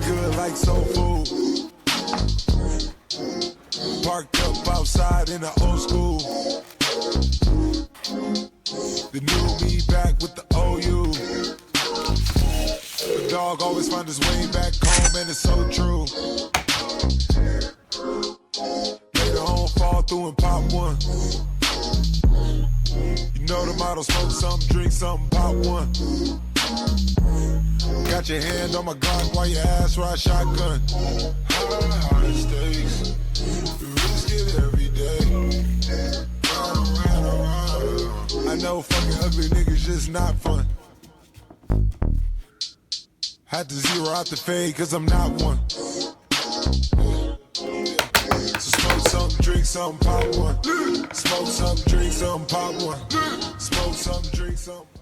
good like soul food. Parked up outside in the old school. The new me back with the OU. The dog always find his way back home, and it's so true. Later on, fall through and pop one. You know the motto, smoke something, drink something, pop one. Got your hand on my Glock while your ass ride shotgun. High stakes, you risk it every day. I know fucking ugly niggas just not fun. Had to zero out the fade cause I'm not one. So smoke something, drink something, pop one. Smoke something, drink something, pop one. Smoke something, drink something.